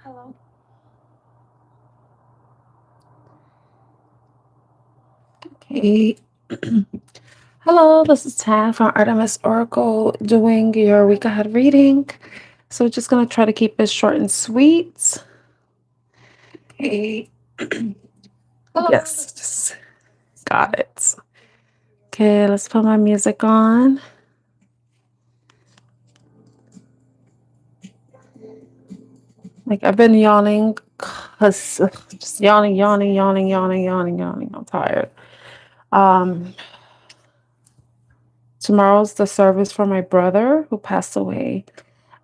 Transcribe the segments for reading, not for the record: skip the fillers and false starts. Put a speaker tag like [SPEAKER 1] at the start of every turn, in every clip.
[SPEAKER 1] Hello. Okay. Hello, this is Tan from Artemis Oracle doing your week ahead reading. So we're just going to try to keep it short and sweet. Okay. Hello. Yes, just got it. Okay, let's put my music on. Like I've been yawning because just yawning. I'm tired. Um, Tomorrow's the service for my brother who passed away.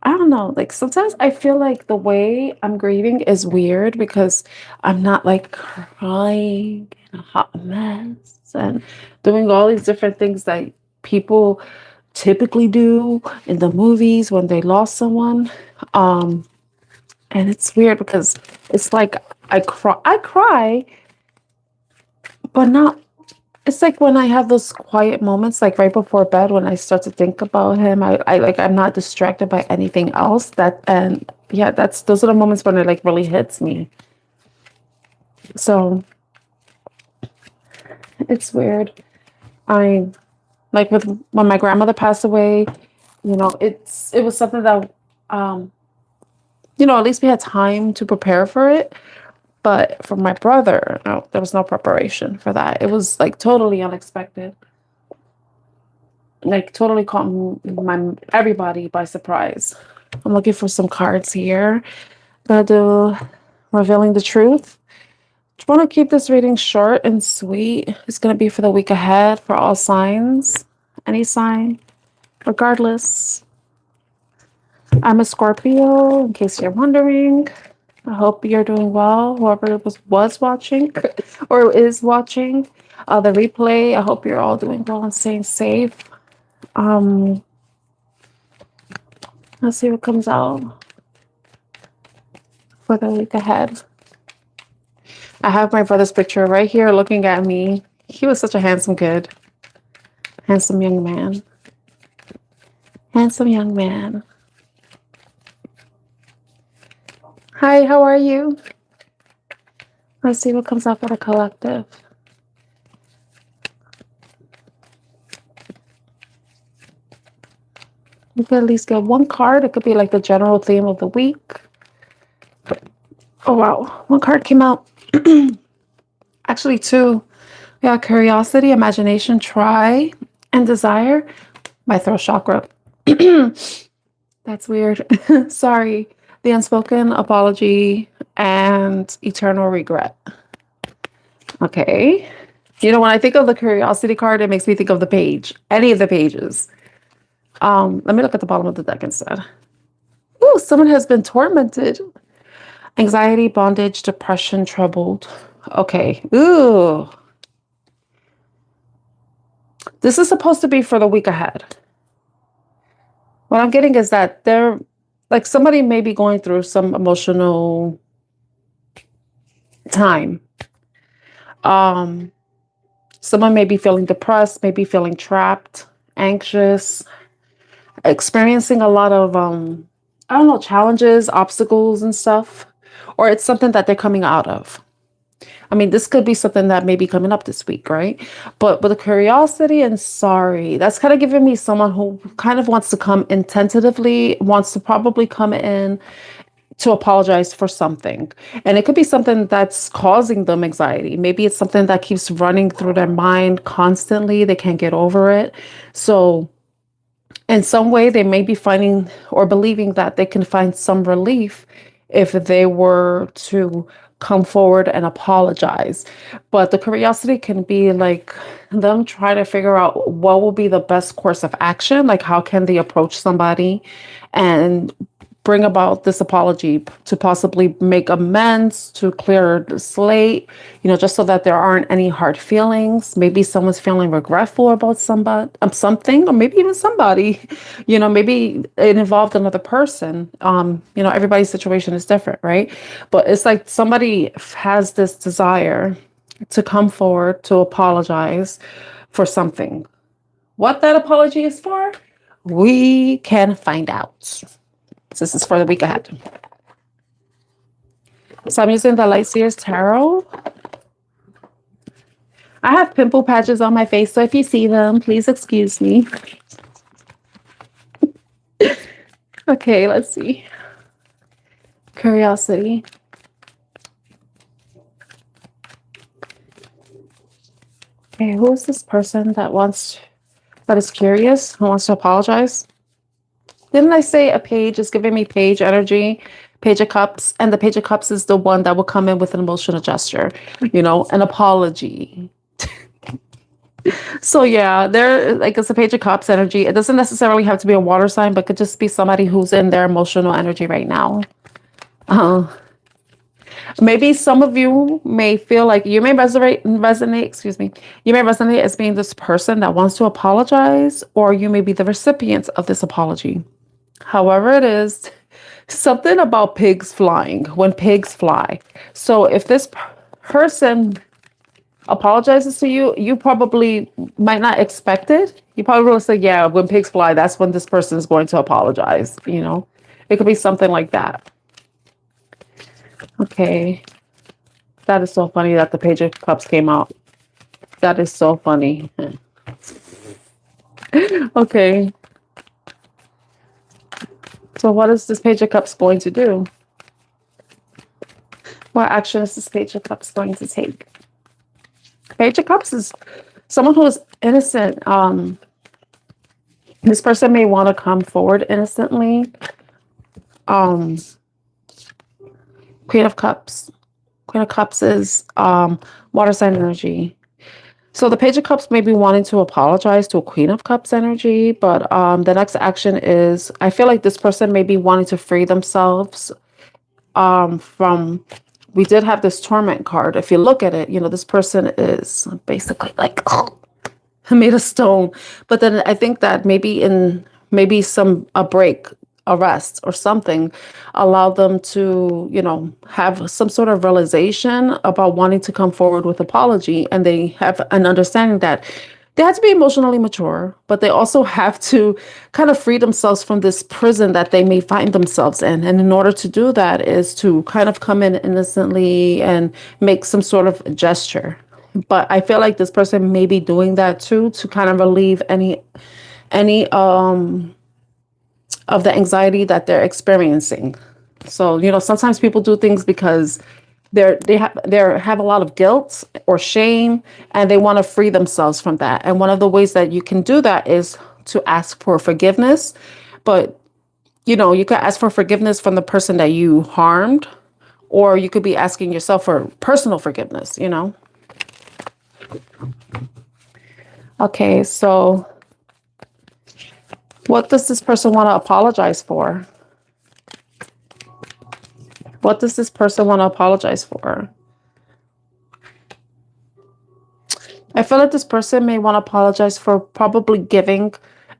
[SPEAKER 1] I don't know. Like sometimes I feel like the way I'm grieving is weird because I'm not like crying in a hot mess and doing all these different things that people typically do in the movies when they lost someone. Um, and it's weird because it's like I cry, but not. It's like when I have those quiet moments, like right before bed, when I start to think about him, I like I'm not distracted by anything else. That and yeah, that's those are the moments when it like really hits me. So it's weird. I like with when my grandmother passed away, it was something that um at least we had time to prepare for it. But for my brother, no, there was no preparation for that. It was like totally unexpected. Like totally caught my everybody by surprise. I'm looking for some cards here. Gonna do revealing the truth. Just want to keep this reading short and sweet. It's gonna be for the week ahead for all signs, any sign, regardless. I'm a Scorpio, in case you're wondering. I hope you're doing well. Whoever was watching or is watching the replay, I hope you're all doing well and staying safe. Um, let's see what comes out for the week ahead. I have my brother's picture right here looking at me. He was such a handsome kid. Handsome young man. Handsome young man. Hi, how are you? Let's see what comes out for the collective. You could at least get one card. It could be like the general theme of the week. Oh, wow. One card came out. Actually, two. We got curiosity, imagination, try, and desire. My throat chakra. That's weird. Sorry. The unspoken apology and eternal regret. Okay. When I think of the curiosity card, it makes me think of the page, any of the pages. Let me look at the bottom of the deck instead. Ooh, someone has been tormented. Anxiety, bondage, depression, troubled. Okay. Ooh. This is supposed to be for the week ahead. What I'm getting is that they're like somebody may be going through some emotional time. Someone may be feeling depressed, maybe feeling trapped, anxious, experiencing a lot of I don't know, challenges, obstacles and stuff, or it's something that they're coming out of. I mean, this could be something that may be coming up this week, right? But with the curiosity and sorry, that's kind of giving me someone who kind of wants to come in tentatively, wants to probably come in to apologize for something. And it could be something that's causing them anxiety. Maybe it's something that keeps running through their mind constantly. They can't get over it. So in some way, they may be finding or believing that they can find some relief if they were to come forward and apologize. But the curiosity can be like them trying to figure out what will be the best course of action. Like, how can they approach somebody and bring about this apology to possibly make amends, to clear the slate, just so that there aren't any hard feelings. Maybe someone's feeling regretful about something, or maybe even somebody, maybe it involved another person. Everybody's situation is different, right? But it's like somebody has this desire to come forward to apologize for something. What that apology is for, we can find out. This is for the week ahead. So I'm using the Light Seers Tarot. I have pimple patches on my face, so if you see them, please excuse me. Okay, let's see. Curiosity. Okay, who is this person that is curious, who wants to apologize? Didn't I say a page is giving me page energy, page of cups, and the page of cups is the one that will come in with an emotional gesture, an apology. So yeah, there, like, it's a page of cups energy. It doesn't necessarily have to be a water sign, but could just be somebody who's in their emotional energy right now. Maybe some of you may feel like you may resonate, you may resonate as being this person that wants to apologize, or you may be the recipient of this apology. However it is, something about pigs flying, when pigs fly. So if this person apologizes to you, you probably might not expect it. You probably will say, yeah, when pigs fly, that's when this person is going to apologize. It could be something like that. Okay. That is so funny that the page of cups came out. That is so funny. Okay. So what is this page of cups going to do? What action is this page of cups going to take? Page of cups is someone who is innocent. This person may want to come forward innocently. Queen of Cups. Queen of Cups is water sign energy. So the Page of Cups may be wanting to apologize to a Queen of Cups energy, but the next action is, I feel like this person may be wanting to free themselves from, we did have this Torment card. If you look at it, this person is basically like made of stone. But then I think that maybe a break, a rest or something allowed them to, have some sort of realization about wanting to come forward with apology. And they have an understanding that they have to be emotionally mature, but they also have to kind of free themselves from this prison that they may find themselves in. And in order to do that is to kind of come in innocently and make some sort of gesture. But I feel like this person may be doing that too, to kind of relieve any of the anxiety that they're experiencing. So, sometimes people do things because they have a lot of guilt or shame, and they want to free themselves from that. And one of the ways that you can do that is to ask for forgiveness. But, you could ask for forgiveness from the person that you harmed, or you could be asking yourself for personal forgiveness, Okay, so what does this person want to apologize for? What does this person want to apologize for? I feel like this person may want to apologize for probably giving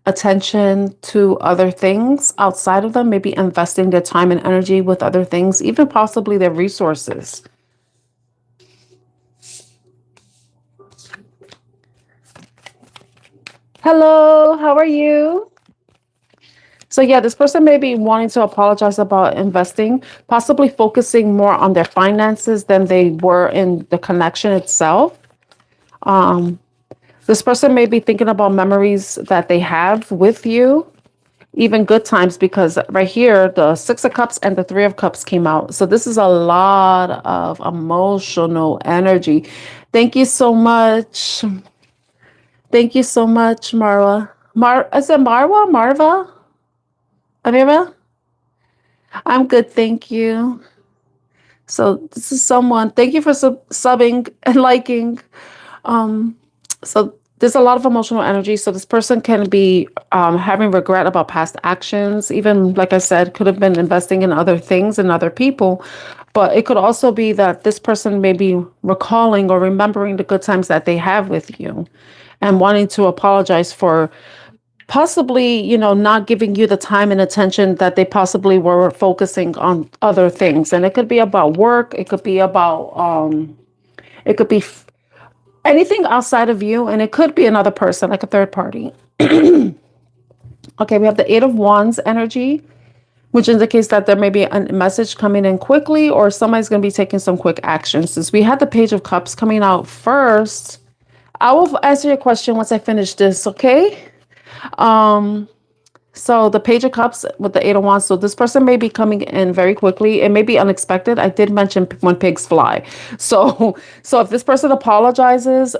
[SPEAKER 1] attention to other things outside of them, maybe investing their time and energy with other things, even possibly their resources. Hello, how are you? So yeah, this person may be wanting to apologize about investing, possibly focusing more on their finances than they were in the connection itself. This person may be thinking about memories that they have with you, even good times, because right here, the Six of Cups and the Three of Cups came out. So this is a lot of emotional energy. Thank you so much. Thank you so much, Marwa. Is it Marwa? Marva? Amira? I'm good, thank you. So this is someone, thank you for subbing and liking. So there's a lot of emotional energy. So this person can be having regret about past actions. Even, like I said, could have been investing in other things and other people. But it could also be that this person may be recalling or remembering the good times that they have with you and wanting to apologize for possibly, not giving you the time and attention that they possibly were focusing on other things. And it could be about work. It could be about, anything outside of you. And it could be another person, like a third party. Okay, we have the Eight of Wands energy. which indicates that there may be a message coming in quickly, or somebody's going to be taking some quick action. Since we had the Page of Cups coming out first, I will answer your question once I finish this, okay? So the Page of Cups with the Eight of Wands. So this person may be coming in very quickly. It may be unexpected. I did mention when pigs fly. So if this person apologizes,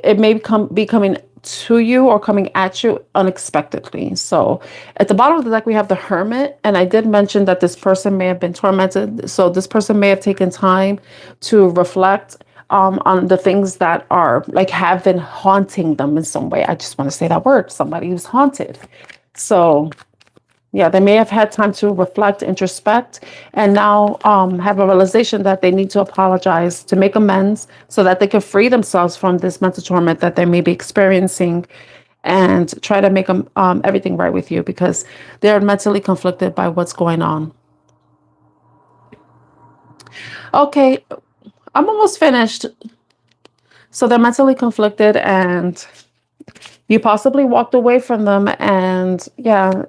[SPEAKER 1] it may be coming to you or coming at you unexpectedly. So at the bottom of the deck, we have the Hermit. And I did mention that this person may have been tormented. So this person may have taken time to reflect on the things that are like have been haunting them in some way. I just want to say that word. Somebody who's haunted. So yeah, they may have had time to reflect, introspect, and now have a realization that they need to apologize, to make amends so that they can free themselves from this mental torment that they may be experiencing, and try to make everything right with you, because they're mentally conflicted by what's going on. Okay, I'm almost finished. So they're mentally conflicted, and you possibly walked away from them, and yeah,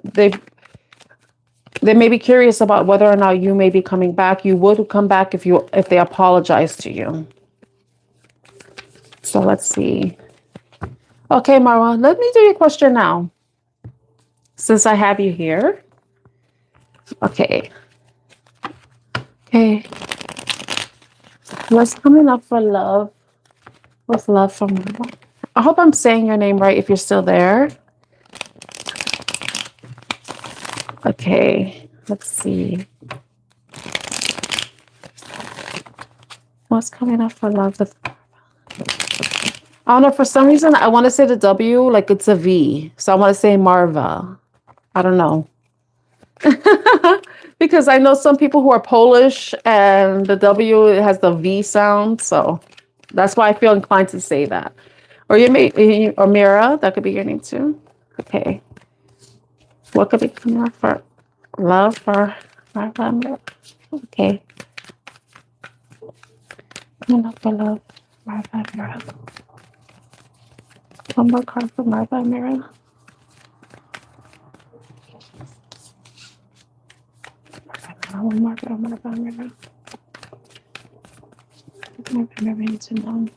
[SPEAKER 1] they may be curious about whether or not you may be coming back. You would come back if they apologize to you. So let's see. Okay, Marwa, let me do your question now, since I have you here. Okay. Okay. What's coming up for love? What's love for Marwa? I hope I'm saying your name right if you're still there. Okay, let's see. What's coming up for love? I don't know, for some reason, I want to say the W like it's a V. So I want to say Marva. I don't know. Because I know some people who are Polish and the W has the V sound. So that's why I feel inclined to say that. Or or Mira, that could be your name too. Okay. What could be coming up for love for Marva? Okay. Coming up for love, Marva, Mira. One more card for Marva, Mira. One more for Marva, Mira. Marva, Mira, to know.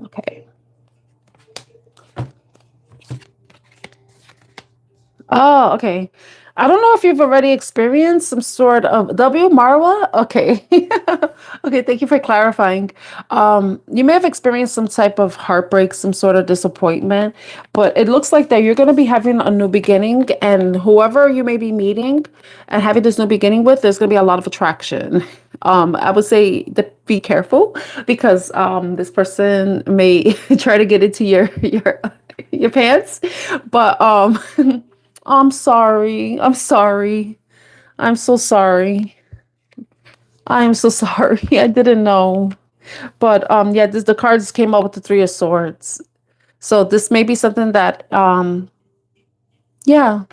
[SPEAKER 1] Okay. Oh, okay. I don't know if you've already experienced some sort of W Marwa. Okay. Okay, thank you for clarifying. You may have experienced some type of heartbreak, some sort of disappointment, but it looks like that you're going to be having a new beginning, and whoever you may be meeting and having this new beginning with, there's going to be a lot of attraction. I would say be careful, because this person may try to get into your pants, but I'm sorry. I'm sorry. I'm so sorry. I'm so sorry. I didn't know. But yeah, the cards came out with the Three of Swords. So this may be something that yeah,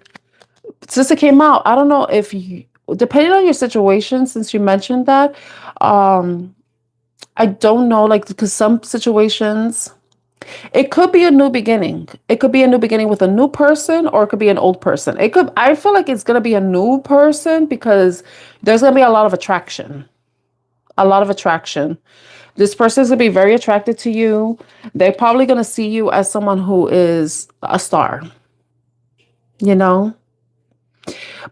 [SPEAKER 1] since it came out, I don't know if you, depending on your situation, since you mentioned that, I don't know, like, because some situations, it could be a new beginning. It could be a new beginning with a new person, or it could be an old person. I feel like it's going to be a new person, because there's going to be a lot of attraction. A lot of attraction. This person's going to be very attracted to you. They're probably going to see you as someone who is a star, you know?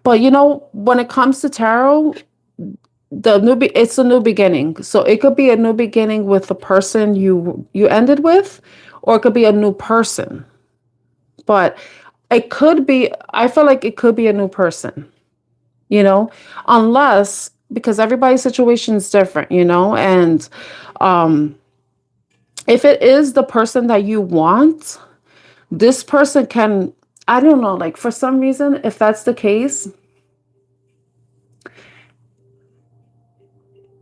[SPEAKER 1] But, you know, when it comes to tarot, it's a new beginning. So it could be a new beginning with the person you ended with, or it could be a new person. But it could be, I feel like it could be a new person, you know, unless, because everybody's situation is different, you know, and if it is the person that you want, this person can, I don't know, like, for some reason, if that's the case,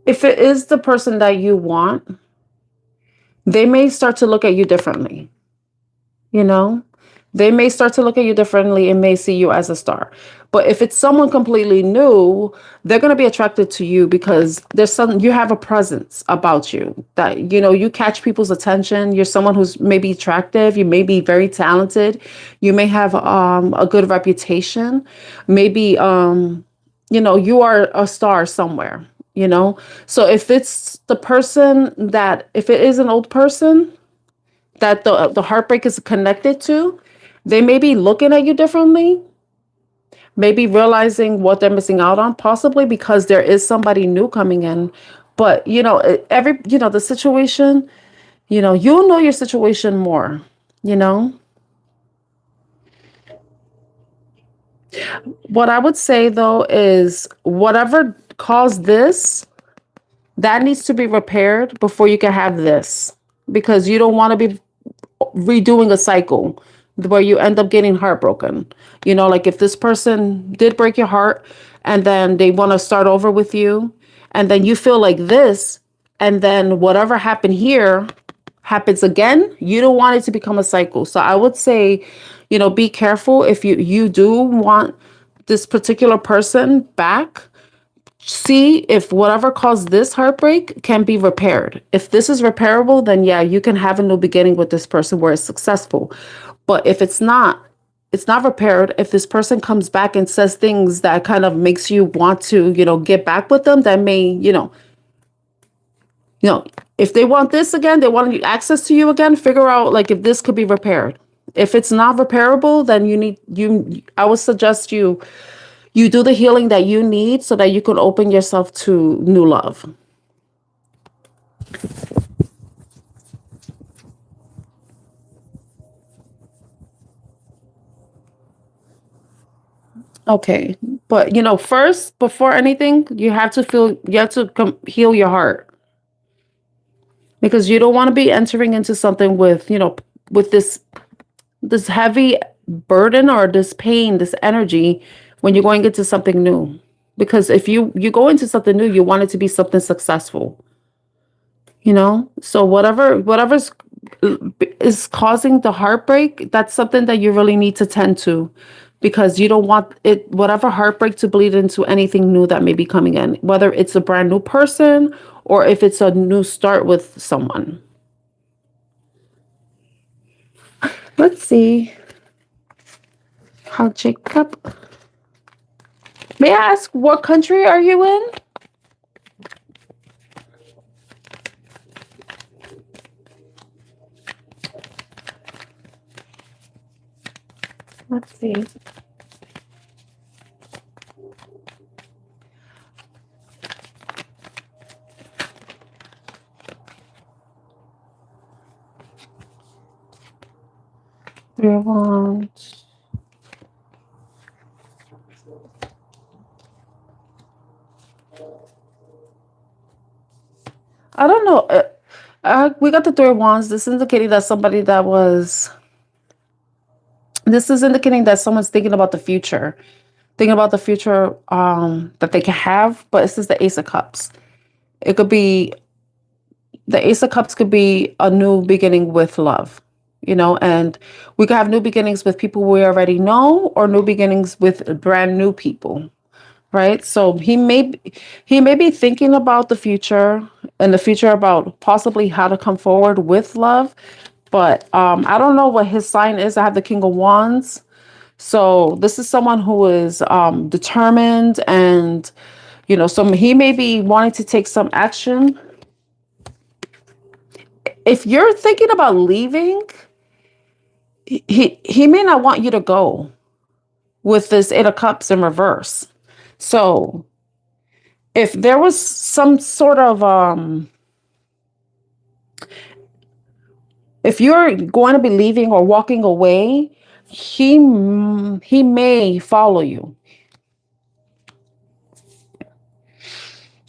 [SPEAKER 1] if it is the person that you want, they may start to look at you differently, you know? They may start to look at you differently and may see you as a star. But if it's someone completely new, they're going to be attracted to you because there's some, you have a presence about you that, you catch people's attention. You're someone who's maybe attractive. You may be very talented. You may have a good reputation. Maybe, you are a star somewhere, So if it's the person that, if it is an old person, that the heartbreak is connected to, they may be looking at you differently, maybe realizing what they're missing out on, possibly because there is somebody new coming in. But the situation, you'll know your situation more, you know. What I would say though is whatever caused this, that needs to be repaired before you can have this, because you don't want to be redoing a cycle where you end up getting heartbroken. Like if this person did break your heart and then they want to start over with you, and then you feel like this, and then whatever happened here happens again, you don't want it to become a cycle. So I would say, be careful if you do want this particular person back. See if whatever caused this heartbreak can be repaired. If this is repairable, then yeah, you can have a new beginning with this person where it's successful. But if it's not repaired. If this person comes back and says things that kind of makes you want to, get back with them, that may, if they want this again, they want access to you again, figure out like if this could be repaired. If it's not repairable, then I would suggest you do the healing that you need so that you can open yourself to new love. Okay. But, first, before anything, you have to heal your heart, because you don't want to be entering into something with, with this heavy burden or this pain, this energy when you're going into something new. Because if you go into something new, you want it to be something successful. So whatever's is causing the heartbreak, that's something that you really need to tend to, because you don't want it, whatever heartbreak, to bleed into anything new that may be coming in, whether it's a brand new person or if it's a new start with someone. Let's see how Jacob. May I ask, what country are you in? Let's see. Three of Wands. I don't know. We got the Three of Wands. This is indicating that this is indicating that someone's thinking about the future that they can have. But this is the Ace of Cups. It could be, the Ace of Cups could be a new beginning with love, and we could have new beginnings with people we already know, or new beginnings with brand new people. Right. So he may be thinking about the future, and the future about possibly how to come forward with love. But I don't know what his sign is. I have the King of Wands. So this is someone who is determined, and he may be wanting to take some action. If you're thinking about leaving, he may not want you to go with this Eight of Cups in reverse. So if there was some sort of if you're going to be leaving or walking away, he may follow you.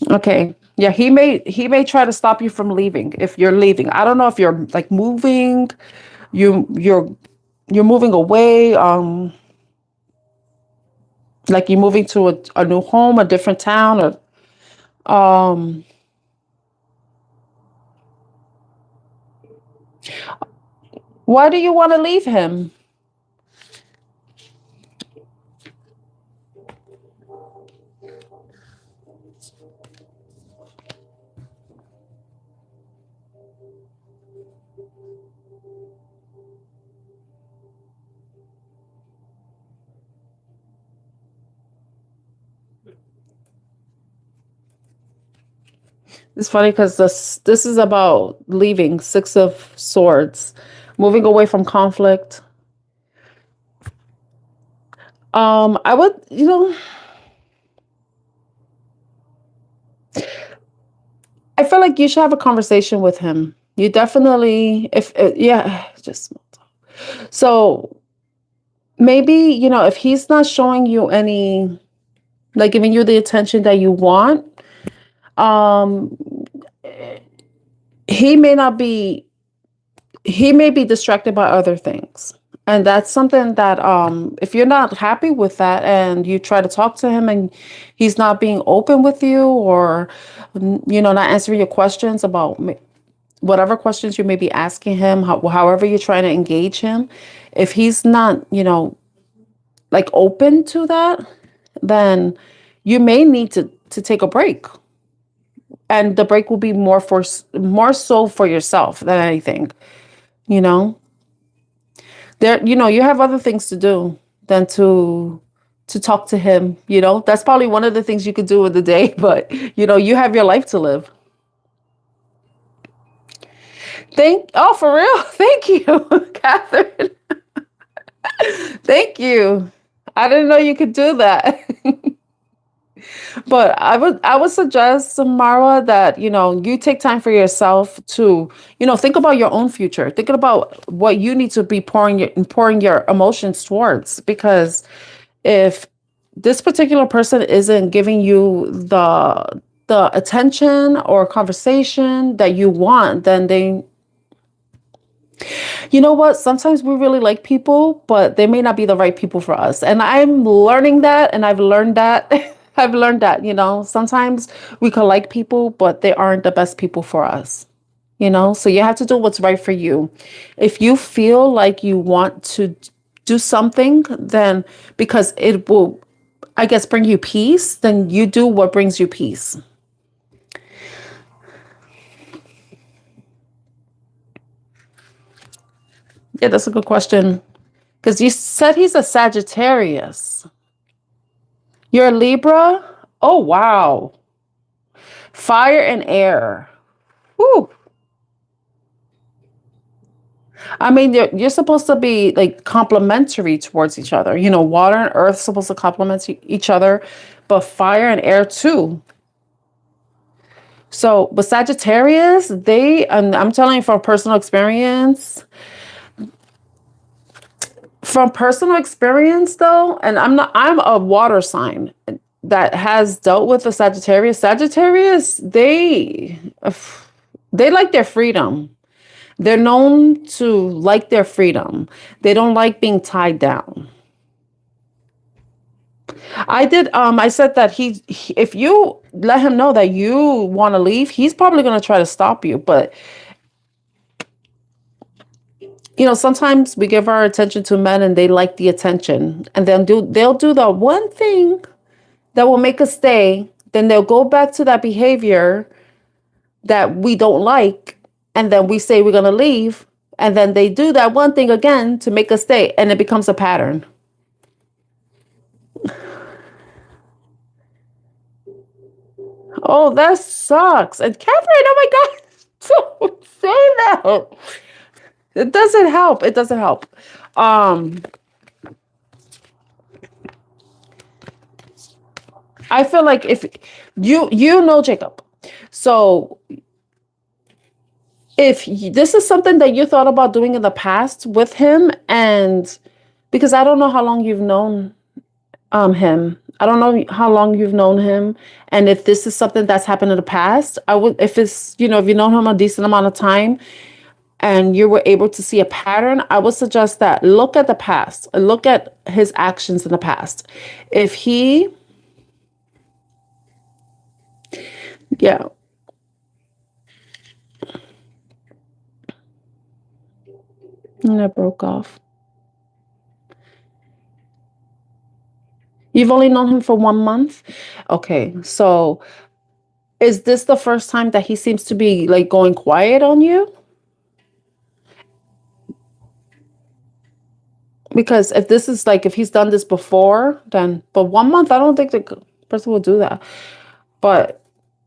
[SPEAKER 1] Okay. Yeah, he may try to stop you from leaving if you're leaving. I don't know if you're like moving, you're moving away, like you're moving to a new home, a different town, or why do you want to leave him? It's funny because this is about leaving, Six of Swords, moving away from conflict. I would, I feel like you should have a conversation with him. You definitely, if yeah, just so maybe, if he's not showing you any, like giving you the attention that you want, um, he may not be, he may be distracted by other things. And that's something that, if you're not happy with that and you try to talk to him and he's not being open with you, or, not answering your questions about whatever questions you may be asking him, however you're trying to engage him, if he's not, like open to that, then you may need to take a break. And the break will be more so for yourself than anything, you know? You have other things to do than to talk to him, That's probably one of the things you could do in the day, but you have your life to live. Oh, for real? Thank you, Catherine. Thank you. I didn't know you could do that. But I would suggest, Samara, that you take time for yourself to think about your own future, thinking about what you need to be pouring your emotions towards. Because if this particular person isn't giving you the attention or conversation that you want, then you know what? Sometimes we really like people, but they may not be the right people for us. And I'm learning that, and I've learned that. I've learned that, sometimes we can like people, but they aren't the best people for us, So you have to do what's right for you. If you feel like you want to do something, then because it will, I guess, bring you peace, then you do what brings you peace. Yeah, that's a good question. Because you said he's a Sagittarius. You're a Libra? Oh, wow. Fire and air. Whew. I mean, you're supposed to be like complementary towards each other. Water and earth supposed to complement each other, but fire and air too. So, but Sagittarius, I'm telling you from personal experience though, and I'm a water sign that has dealt with the Sagittarius. Sagittarius, they like their freedom. They're known to like their freedom. They don't like being tied down. I said that if you let him know that you want to leave, he's probably going to try to stop you. But, sometimes we give our attention to men and they like the attention, and then they'll do the one thing that will make us stay. Then they'll go back to that behavior that we don't like. And then we say we're going to leave. And then they do that one thing again to make us stay. And it becomes a pattern. Oh, that sucks. And Catherine, oh my God, don't say that. It doesn't help. It doesn't help. I feel like if you know Jacob, so if this is something that you thought about doing in the past with him, and because I don't know how long you've known him. I don't know how long you've known him. And if this is something that's happened in the past, I would, if it's, if you've known him a decent amount of time and you were able to see a pattern, I would suggest that look at the past, look at his actions in the past. If he, yeah. And I broke off. You've only known him for 1 month? Okay, so is this the first time that he seems to be like going quiet on you? Because if this is like, if he's done this before, then, but 1 month, I don't think the person will do that. But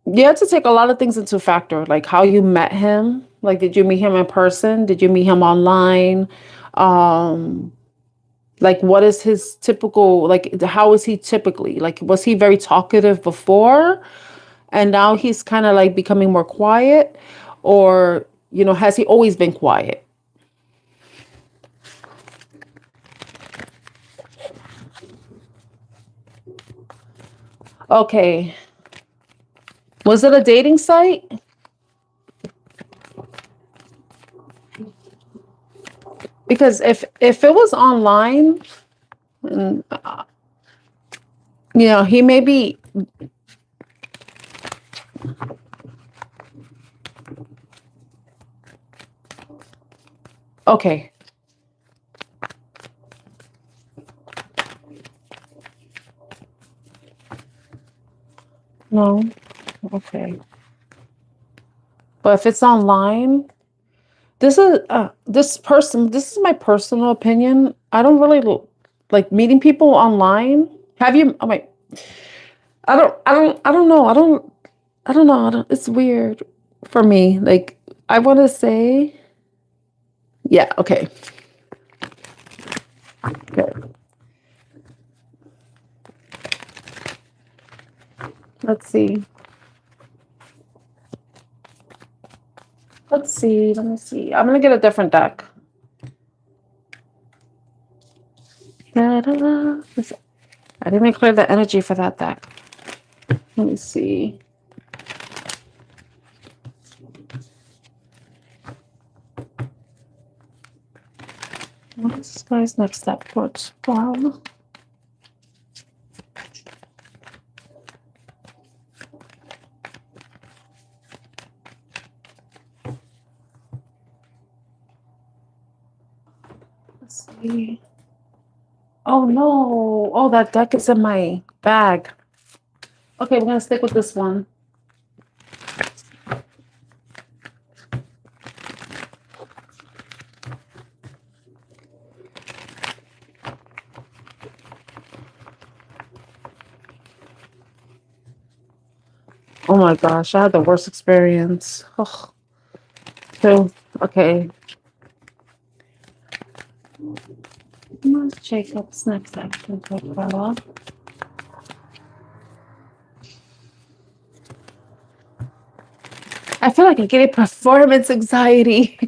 [SPEAKER 1] You have to take a lot of things into factor, like how you met him. Like, did you meet him in person? Did you meet him online? Um, like, what is his typical, like, how is he typically? Like, was he very talkative before? And now he's kind of like becoming more quiet? Or, has he always been quiet? Okay. Was it a dating site? Because if it was online, mm, he may be. Okay. No. Okay. But if it's online, this is my personal opinion. I don't really like meeting people online. Have you? Oh my, I don't know. I don't know. It's weird for me. Like, I want to say, yeah. Okay. Okay. Let's see. Let's see. Let me see. I'm gonna get a different deck. Da-da-da. I didn't even clear the energy for that deck. Let me see. What's this guy's next step towards wow? Let's see. Oh no. Oh, that deck is in my bag. Okay, we're gonna stick with this one. Oh my gosh, I had the worst experience. Oh, so, okay. What's Jacob's next action? I feel like I get a performance anxiety.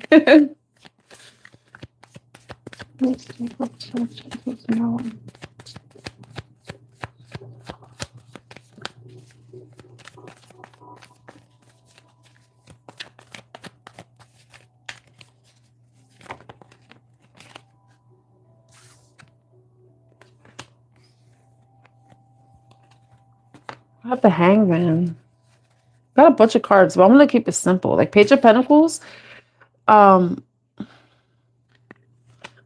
[SPEAKER 1] I have the Hangman. Got a bunch of cards, but I'm gonna keep it simple. Like Page of Pentacles. Um,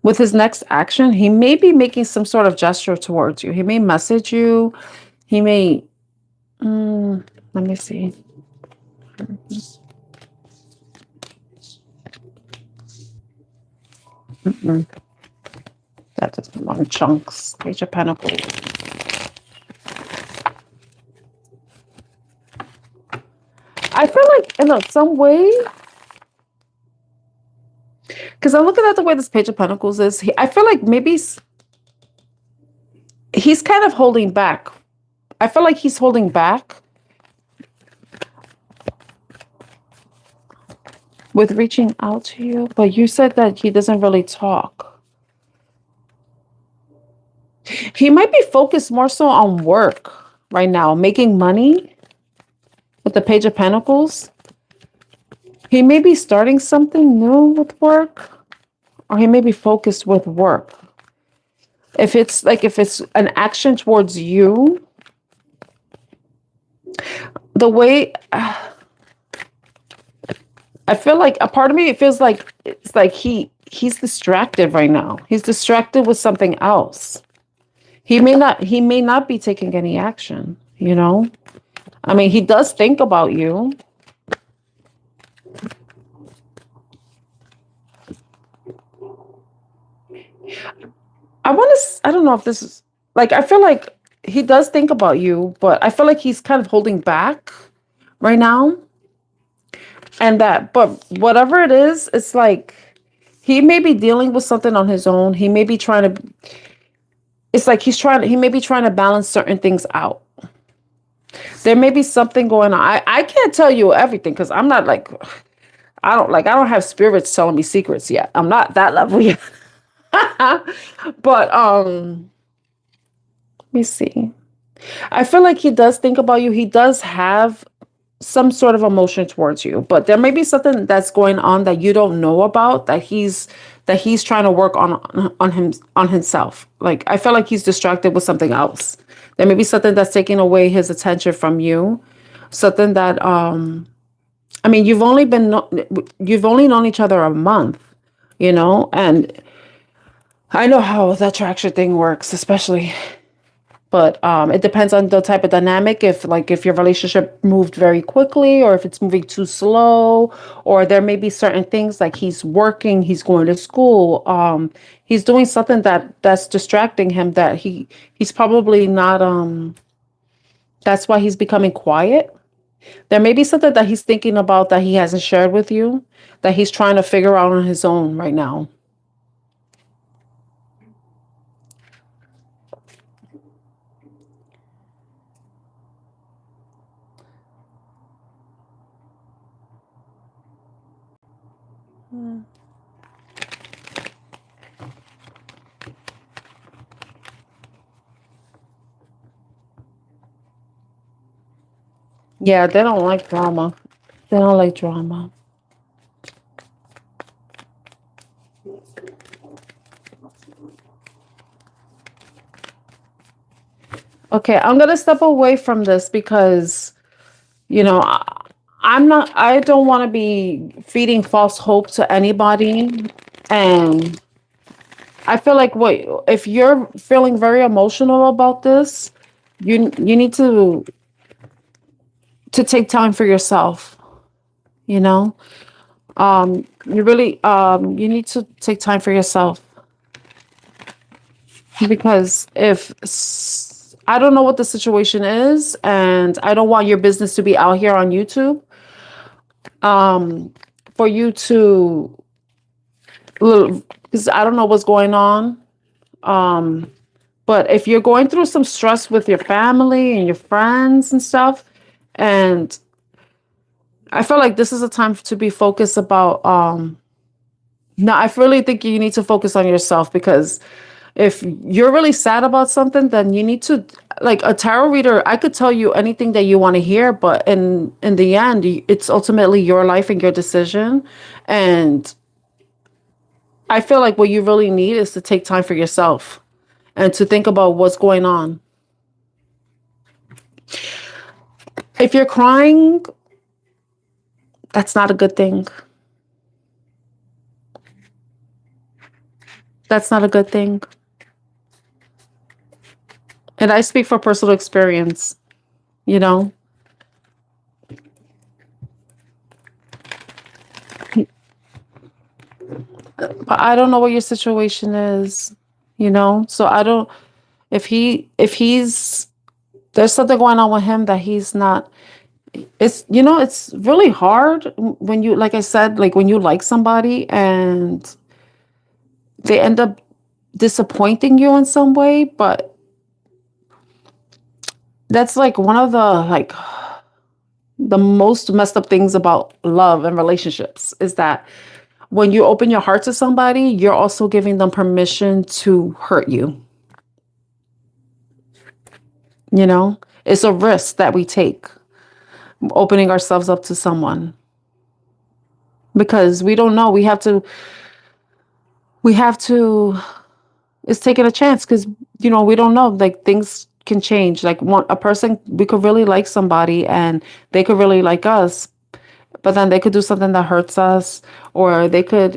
[SPEAKER 1] with his next action, he may be making some sort of gesture towards you. He may message you. He may. Let me see. That doesn't belong chunks. Page of Pentacles. I feel like in some way, because I'm looking at the way this Page of Pentacles is, I feel like maybe he's kind of holding back. I feel like he's holding back with reaching out to you, but you said that he doesn't really talk. He might be focused more so on work right now, making money with the Page of Pentacles. He may be starting something new with work, or he may be focused with work. If it's an action towards you, the way I feel like a part of me, it feels like it's like he's distracted right now. He's distracted with something else. He may not be taking any action, I mean, he does think about you. I don't know if this is like, I feel like he does think about you, but I feel like he's kind of holding back right now. And that, but whatever it is, it's like he may be dealing with something on his own. He may be trying to, it's like he may be trying to balance certain things out. There may be something going on. I can't tell you everything because I'm not like, I don't have spirits telling me secrets yet. I'm not that level yet. But let me see. I feel like he does think about you. He does have some sort of emotion towards you, but there may be something that's going on that you don't know about, that he's trying to work on himself. Like I feel like he's distracted with something else. There may be something that's taking away his attention from you. Something that I mean, you've only known each other a month, and I know how the attraction thing works, especially. But it depends on the type of dynamic. If your relationship moved very quickly, or if it's moving too slow, or there may be certain things like he's working, he's going to school, he's doing something that's distracting him that he's probably not. That's why he's becoming quiet. There may be something that he's thinking about that he hasn't shared with you, that he's trying to figure out on his own right now. Yeah, they don't like drama. They don't like drama. Okay, I'm gonna step away from this because, you know, I don't want to be feeding false hope to anybody. And I feel like if you're feeling very emotional about this, you need to take time for yourself, you know? You really you need to take time for yourself because I don't know what the situation is, and I don't want your business to be out here on YouTube. For you to, because I don't know what's going on. But if you're going through some stress with your family and your friends and stuff, and I feel like this is a time to be focused about, no, I really think you need to focus on yourself because if you're really sad about something, then you need to, like a tarot reader, I could tell you anything that you want to hear, but in the end, it's ultimately your life and your decision. And I feel like what you really need is to take time for yourself and to think about what's going on. If you're crying, that's not a good thing. That's not a good thing. And I speak for personal experience, you know. But I don't know what your situation is, you know. So I don't if he's there's something going on with him that he's not, it's really hard when you, like I said, like when you like somebody and they end up disappointing you in some way, but that's like one of the most messed up things about love and relationships is that when you open your heart to somebody, you're also giving them permission to hurt you. You know, it's a risk that we take opening ourselves up to someone because we don't know. We have to, it's taking a chance because, we don't know, like things can change. Like a person, we could really like somebody and they could really like us, but then they could do something that hurts us, or they could,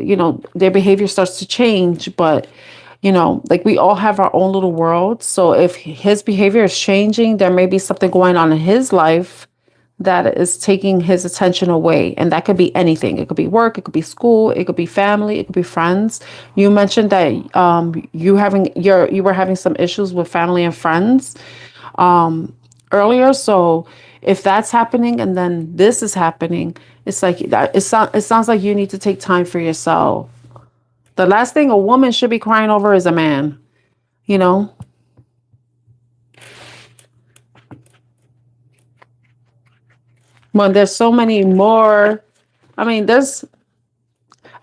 [SPEAKER 1] their behavior starts to change. But, like we all have our own little world. So if his behavior is changing, there may be something going on in his life that is taking his attention away. And that could be anything. It could be work, it could be school, it could be family, it could be friends. You mentioned that you were having some issues with family and friends earlier. So if that's happening and then this is happening, it's like that. It sounds like you need to take time for yourself. The last thing a woman should be crying over is a man, you know? When there's so many more, I mean, there's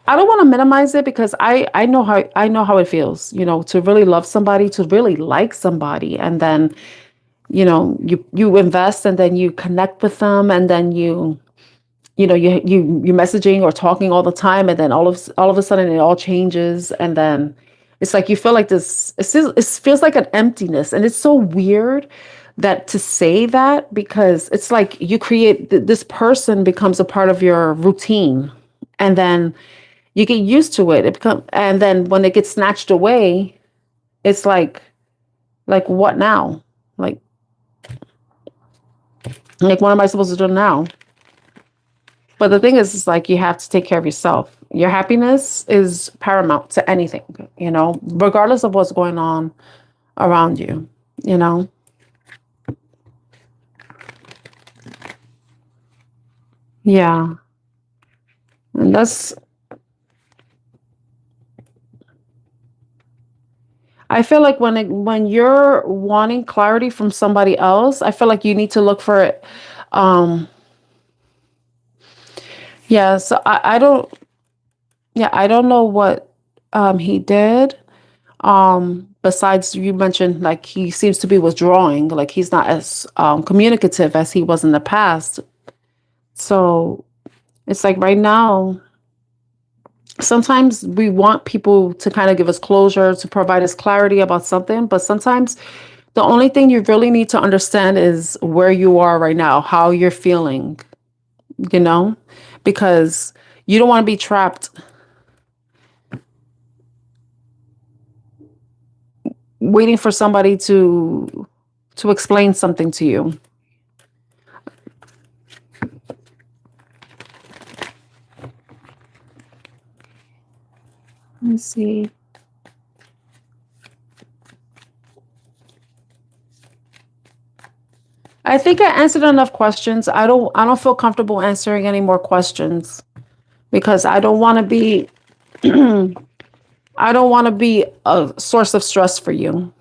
[SPEAKER 1] I don't want to minimize it because I know how it feels, you know, to really love somebody, to really like somebody, and then, you know, you invest and then you connect with them, and then you know, you messaging or talking all the time, and then all of a sudden it all changes, and then it's like you feel like this. It feels like an emptiness, and it's so weird that to say that, because it's like you create this person becomes a part of your routine, and then you get used to it. It become, and then when it gets snatched away, it's like what now? Like like what am I supposed to do now? But the thing is, it's like you have to take care of yourself. Your happiness is paramount to anything, you know, regardless of what's going on around you, you know. Yeah. And that's, I feel like when you're wanting clarity from somebody else, I feel like you need to look for it. Um, yeah, so I don't, yeah, I don't know what he did. Besides, you mentioned like he seems to be withdrawing, like he's not as communicative as he was in the past. So it's like right now, sometimes we want people to kind of give us closure, to provide us clarity about something, but sometimes the only thing you really need to understand is where you are right now, how you're feeling, you know, because you don't want to be trapped waiting for somebody to explain something to you. Let me see. I think I answered enough questions. I don't feel comfortable answering any more questions because I don't want to be I don't want to be a source of stress for you.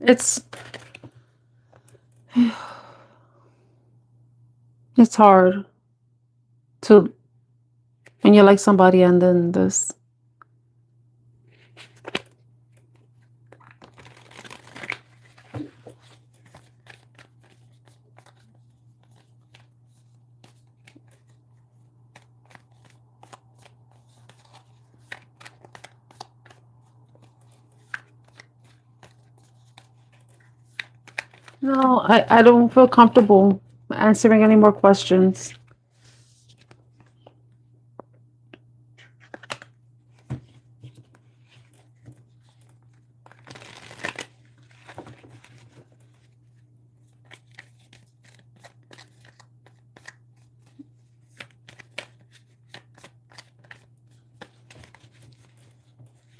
[SPEAKER 1] It's it's hard to when you like somebody and then this. No, I don't feel comfortable answering any more questions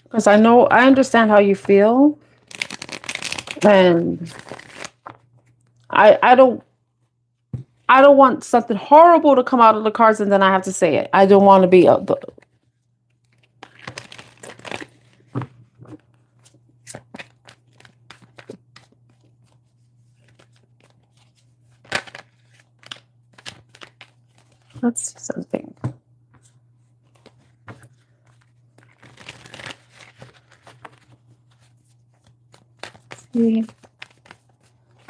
[SPEAKER 1] because I understand how you feel, and I don't I don't want something horrible to come out of the cards and then I have to say it. I don't want to be let's see something. see.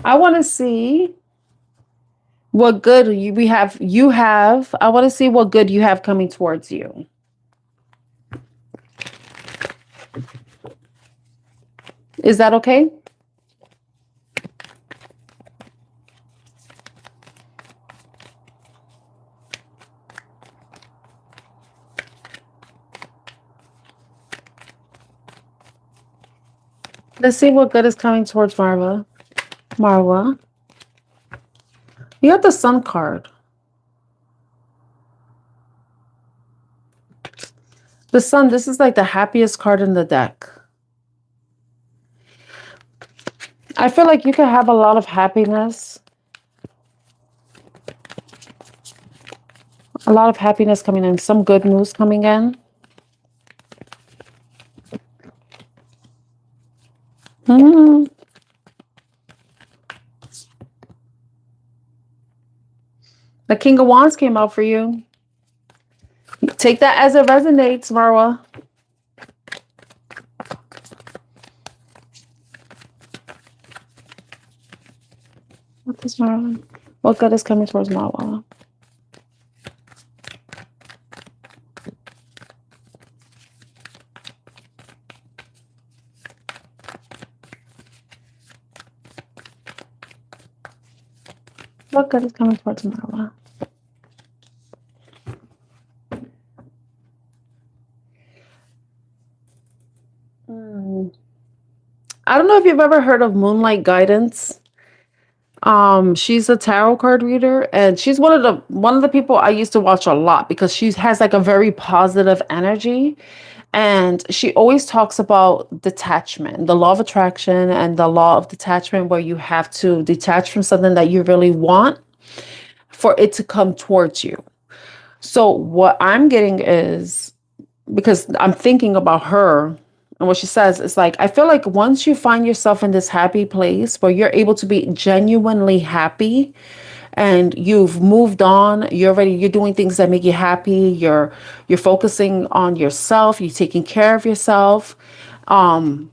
[SPEAKER 1] I want to see what good you have. I want to see what good you have coming towards you. Is that okay? Let's see what good is coming towards Marwa. Marwa. You got the Sun card. The Sun, this is like the happiest card in the deck. I feel like you can have a lot of happiness. A lot of happiness coming in. Some good news coming in. Hmm. The King of Wands came out for you. Take that as it resonates, Marwa. What is Marwa? What good is coming towards Marwa? What good is coming towards Marwa? I don't know if you've ever heard of Moonlight Guidance. She's a tarot card reader, and she's one of the people I used to watch a lot because she has like a very positive energy, and she always talks about detachment, the law of attraction and the law of detachment, where you have to detach from something that you really want for it to come towards you. So what I'm getting is, because I'm thinking about her and what she says, is like, I feel like once you find yourself in this happy place where you're able to be genuinely happy and you've moved on, you're doing things that make you happy, you're focusing on yourself, you're taking care of yourself. And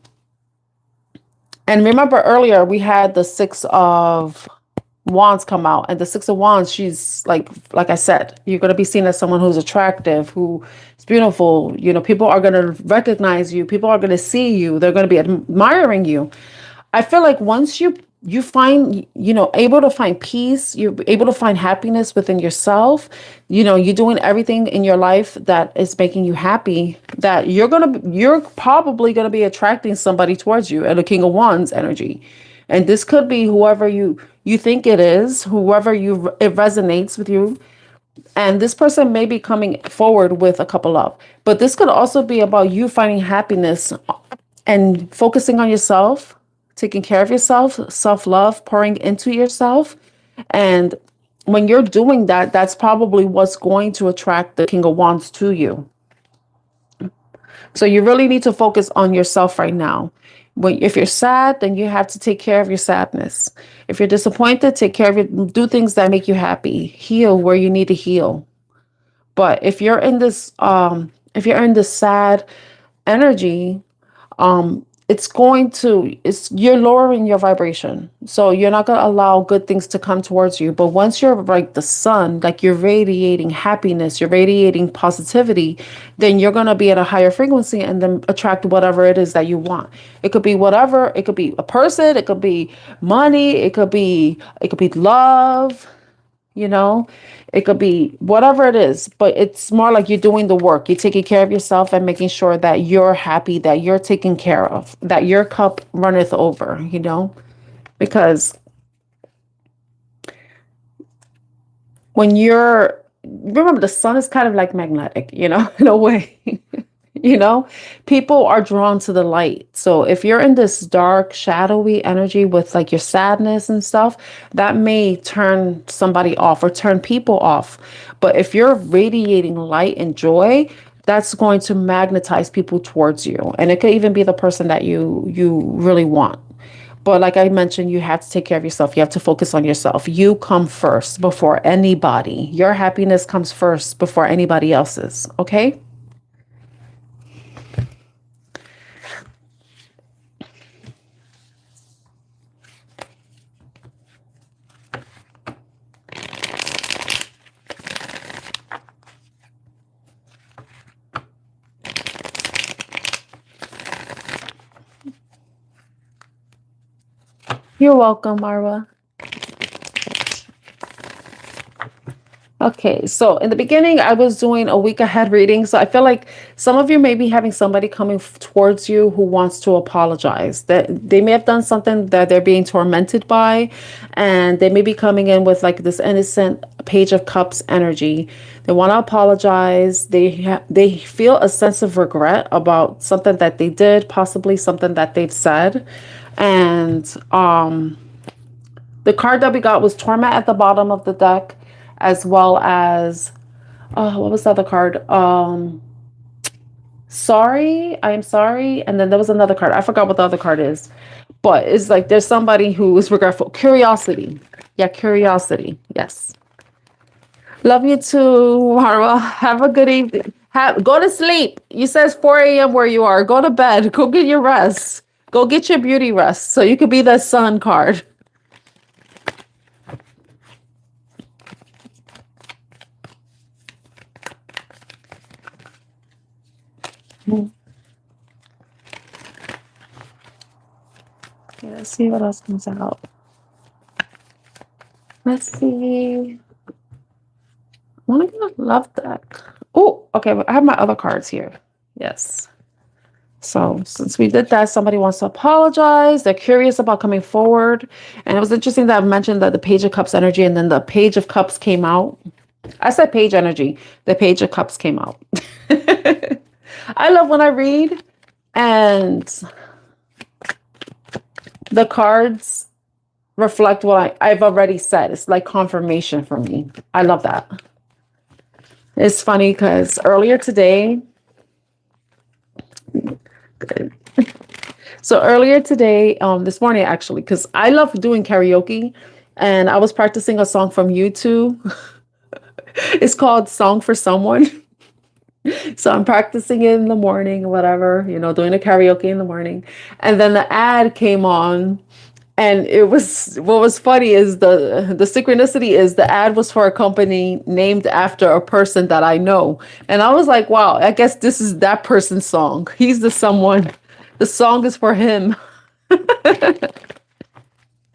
[SPEAKER 1] remember earlier we had the Six of Wands come out, and the Six of Wands, she's like I said, you're going to be seen as someone who's attractive, who is beautiful. You know, people are going to recognize you, people are going to see you, they're going to be admiring you. I feel like once you find, able to find peace, you're able to find happiness within yourself, you're doing everything in your life that is making you happy, that you're probably going to be attracting somebody towards you, and a King of Wands energy. And this could be whoever you think it is, whoever it resonates with you. And this person may be coming forward with a couple of, but this could also be about you finding happiness and focusing on yourself, taking care of yourself, self-love, pouring into yourself. And when you're doing that, that's probably what's going to attract the King of Wands to you. So you really need to focus on yourself right now. If you're sad, then you have to take care of your sadness. If you're disappointed, take care of it. Do things that make you happy. Heal where you need to heal. But if you're in this sad energy, you're lowering your vibration. So you're not going to allow good things to come towards you. But once you're like the sun, like you're radiating happiness, you're radiating positivity, then you're going to be at a higher frequency and then attract whatever it is that you want. It could be whatever. It could be a person. It could be money. It could be love. It could be whatever it is, but it's more like you're doing the work. You're taking care of yourself and making sure that you're happy, that you're taken care of, that your cup runneth over, because remember, the sun is kind of like magnetic, in a way. People are drawn to the light. So if you're in this dark, shadowy energy with like your sadness and stuff, that may turn somebody off or turn people off. But if you're radiating light and joy, that's going to magnetize people towards you. And it could even be the person that you really want. But like I mentioned, you have to take care of yourself. You have to focus on yourself. You come first before anybody. Your happiness comes first before anybody else's. Okay? You're welcome, Marwa. Okay, so in the beginning, I was doing a week ahead reading. So I feel like some of you may be having somebody coming towards you who wants to apologize. That they may have done something that they're being tormented by, and they may be coming in with like this innocent Page of Cups energy. They want to apologize. They feel a sense of regret about something that they did, possibly something that they've said, and the card that we got was Torment at the bottom of the deck, as well as what was the other card? Sorry, I am sorry. And then there was another card. I forgot what the other card is. But it's like there's somebody who is regretful. Curiosity. Yeah, curiosity. Yes. Love you too, Marwa. Have a good evening. Go to sleep. You says 4 a.m. where you are. Go to bed. Go get your rest. Go get your beauty rest so you could be the sun card. Okay, let's see what else comes out. Let's see. I want to get a love deck. Oh, okay. I have my other cards here. Yes. So since we did that, somebody wants to apologize. They're curious about coming forward. And it was interesting that I've mentioned that the Page of Cups energy and then the Page of Cups came out. I said page energy. The Page of Cups came out. I love when I read and the cards reflect what I've already said. It's like confirmation for me. I love that. It's funny because earlier today, this morning actually, because I love doing karaoke and I was practicing a song from YouTube. It's called Song for Someone. So I'm practicing it in the morning, whatever, doing a karaoke in the morning. And then the ad came on. And what was funny is the synchronicity is the ad was for a company named after a person that I know. And I was like, wow, I guess this is that person's song. He's the someone. The song is for him.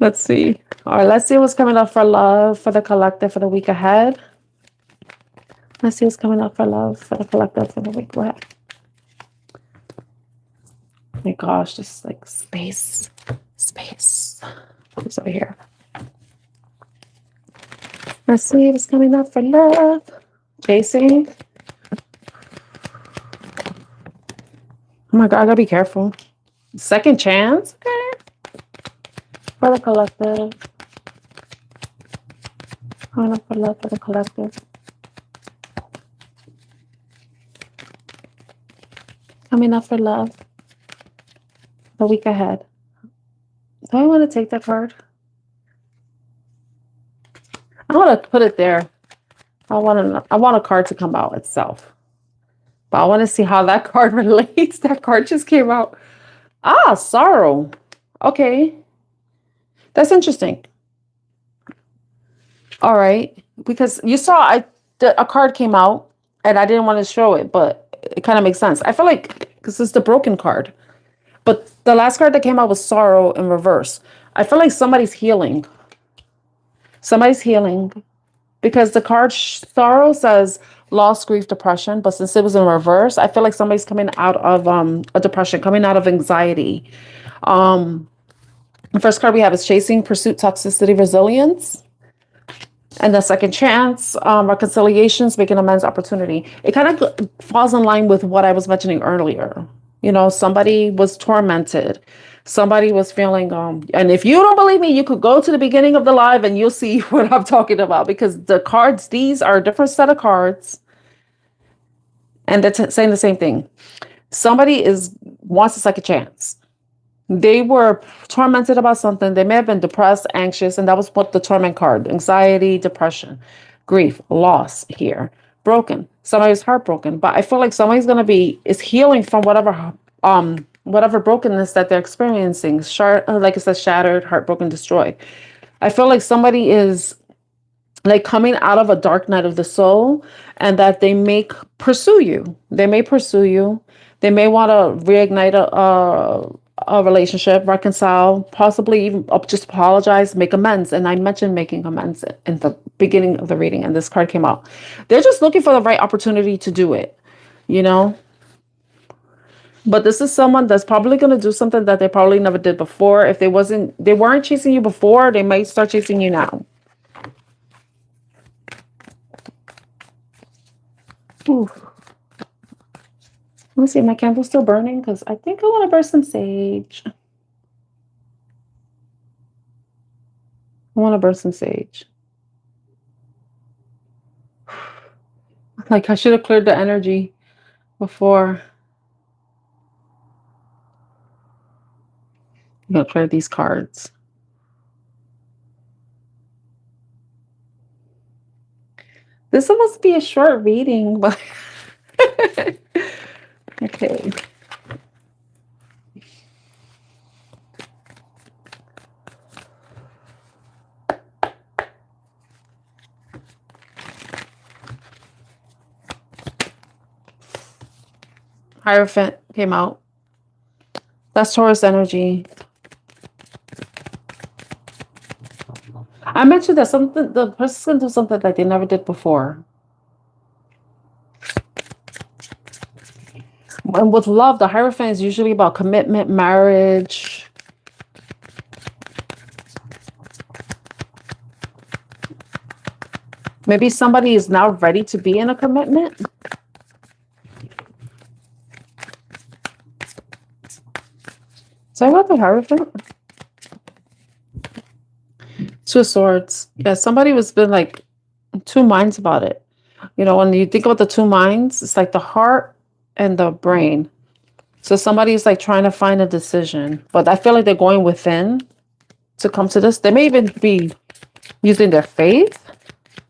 [SPEAKER 1] Let's see. All right, let's see what's coming up for love for the collective for the week ahead. Let's see what's coming up for love for the collective for the week ahead. Oh my gosh, just like space. Who's over here? Let's see what's coming up for love. Chasing. Oh my God, I gotta be careful. Second chance. Okay. For the collective. Coming up for love for the collective. Coming up for love. The week ahead. Do I want to take that card? I want to put it there. I want a card to come out itself. But I want to see how that card relates. That card just came out. Ah, sorrow. Okay. That's interesting. All right. Because you saw a card came out and I didn't want to show it, but it kind of makes sense. I feel like because it's the broken card. But the last card that came out was sorrow in reverse. I feel like somebody's healing. Somebody's healing. Because the card sorrow says loss, grief, depression. But since it was in reverse, I feel like somebody's coming out of a depression, coming out of anxiety. The first card we have is chasing, pursuit, toxicity, resilience. And the second chance, reconciliations, making amends, opportunity. It kind of falls in line with what I was mentioning earlier. Somebody was tormented. Somebody was feeling, and if you don't believe me, you could go to the beginning of the live and you'll see what I'm talking about because the cards, these are a different set of cards. And they're saying the same thing. Somebody wants a second chance. They were tormented about something. They may have been depressed, anxious, and that was what the torment card, anxiety, depression, grief, loss here, broken. Somebody's heartbroken, but I feel like somebody's is healing from whatever brokenness that they're experiencing. Like it says, shattered, heartbroken, destroyed. I feel like somebody is like coming out of a dark night of the soul, and that they may pursue you. They may pursue you. They may want to reignite a relationship, reconcile, possibly even just apologize, make amends. And I mentioned making amends in the beginning of the reading, and this card came out. They're just looking for the right opportunity to do it, you know? But this is someone that's probably going to do something that they probably never did before. If they weren't chasing you before, they might start chasing you now. Ooh. Let me see, my candle's still burning because I think I want to burn some sage. I want to burn some sage. Like I should have cleared the energy before. I'm going to clear these cards. This must be a short reading, but okay. Hierophant came out. That's Taurus energy. I mentioned that the person's going to do something that they never did before. And with love, the Hierophant is usually about commitment, marriage. Maybe somebody is now ready to be in a commitment. Sorry about the Hierophant. Two of Swords. Yeah, somebody was been like two minds about it. You know, when you think about the two minds, it's like the heart and the brain. So somebody's like trying to find a decision, but I feel like they're going within to come to this. They may even be using their faith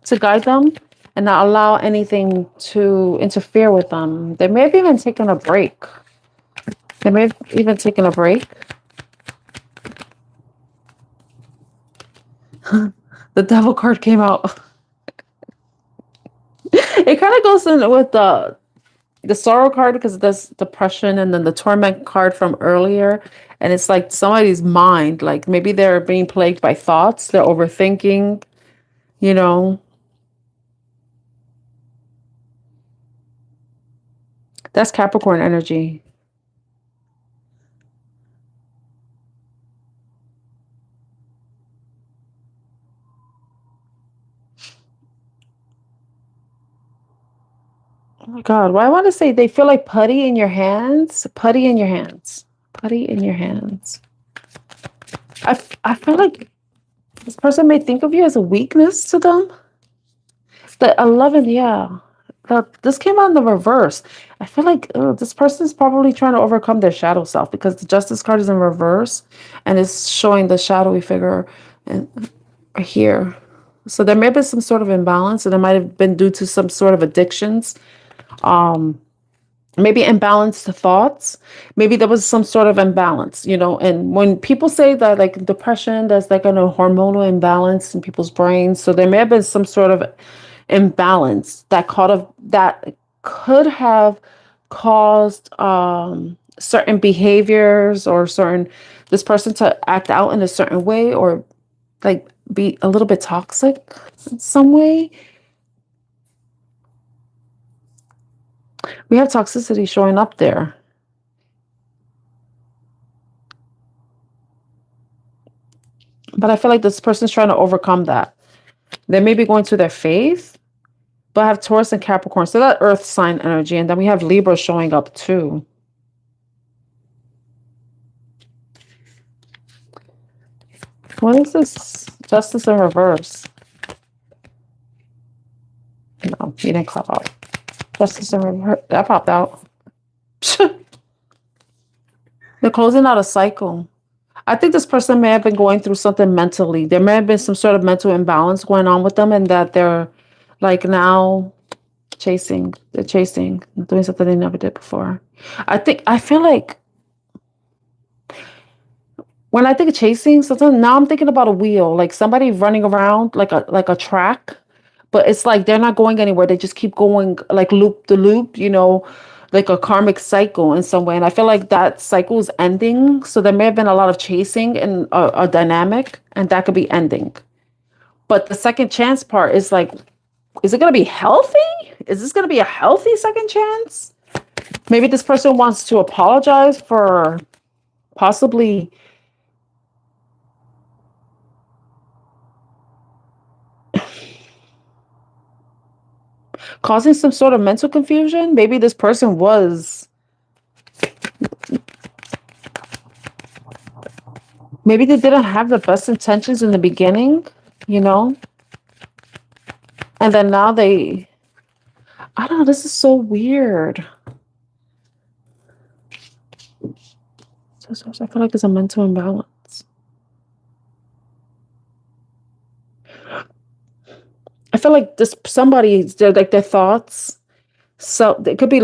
[SPEAKER 1] to guide them and not allow anything to interfere with them. They may have even taken a break. They may have even taken a break. The Devil card came out. It kind of goes in with the Sorrow card because there's depression, and then the Torment card from earlier. And it's like somebody's mind, like maybe they're being plagued by thoughts. They're overthinking, you know. That's Capricorn energy. Oh my God. Well, I want to say they feel like putty in your hands. Putty in your hands. Putty in your hands. I feel like this person may think of you as a weakness to them. The 11, yeah. This came out in the reverse. I feel like this person is probably trying to overcome their shadow self because the Justice card is in reverse and it's showing the shadowy figure here. So there may be some sort of imbalance, and it might have been due to some sort of addictions. Maybe imbalanced thoughts. Maybe there was some sort of imbalance, you know. And when people say that, like depression, there's like a hormonal imbalance in people's brains. So there may have been some sort of imbalance that could have caused certain behaviors or this person to act out in a certain way, or like be a little bit toxic in some way. We have toxicity showing up there. But I feel like this person's trying to overcome that. They may be going to their faith, but I have Taurus and Capricorn. So that earth sign energy. And then we have Libra showing up too. What is this? Justice in reverse. No, he didn't pop out. Justice in reverse. That popped out. They're closing out a cycle. I think this person may have been going through something mentally. There may have been some sort of mental imbalance going on with them, and that they're like now chasing. They're chasing, doing something they never did before. I feel like when I think of chasing, sometimes now I'm thinking about a wheel, like somebody running around like a track, but it's like they're not going anywhere. They just keep going like loop the loop, you know. like a karmic cycle in some way. And I feel like that cycle is ending. So there may have been a lot of chasing and a dynamic, and that could be ending. But the second chance part is like, is it going to be healthy? Is this going to be a healthy second chance? Maybe this person wants to apologize for possibly causing some sort of mental confusion. Maybe this person was, maybe they didn't have the best intentions in the beginning, you know? And then now they, I don't know, this is so weird. So I feel like there's a mental imbalance. I feel like this somebody, like their thoughts, so it could be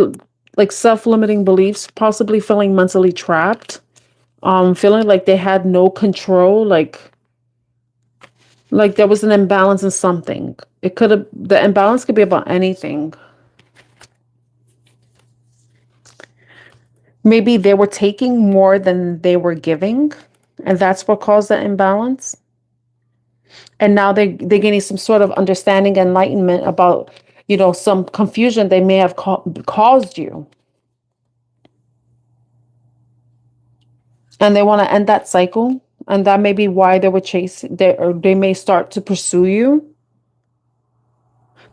[SPEAKER 1] like self-limiting beliefs, possibly feeling mentally trapped, feeling like they had no control, like there was an imbalance in something. It could have, the imbalance could be about anything. Maybe they were taking more than they were giving, and that's what caused the imbalance. And now they're getting some sort of understanding, enlightenment about, you know, some confusion they may have caused you. And they want to end that cycle. And that may be why they were chasing, or they may start to pursue you.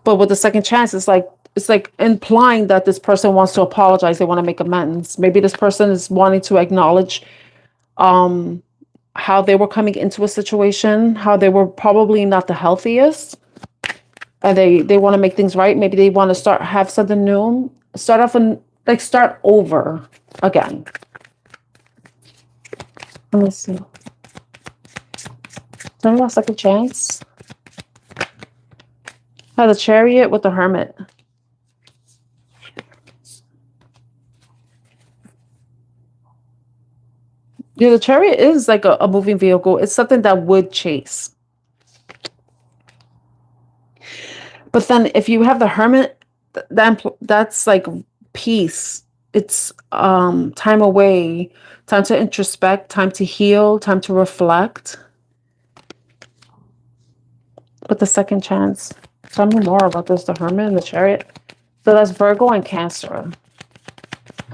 [SPEAKER 1] But with the second chance, it's like implying that this person wants to apologize. They want to make amends. Maybe this person is wanting to acknowledge how they were coming into a situation, how they were probably not the healthiest. And they want to make things right. Maybe they want to have something new, start off and like start over again. Let me see. Tell me about second chance. The Chariot with the Hermit. Yeah, the Chariot is like a moving vehicle. It's something that would chase. But then if you have the Hermit, that's like peace. It's time away, time to introspect, time to heal, time to reflect. But the second chance. Tell me more about this, the Hermit and the Chariot. So that's Virgo and Cancer.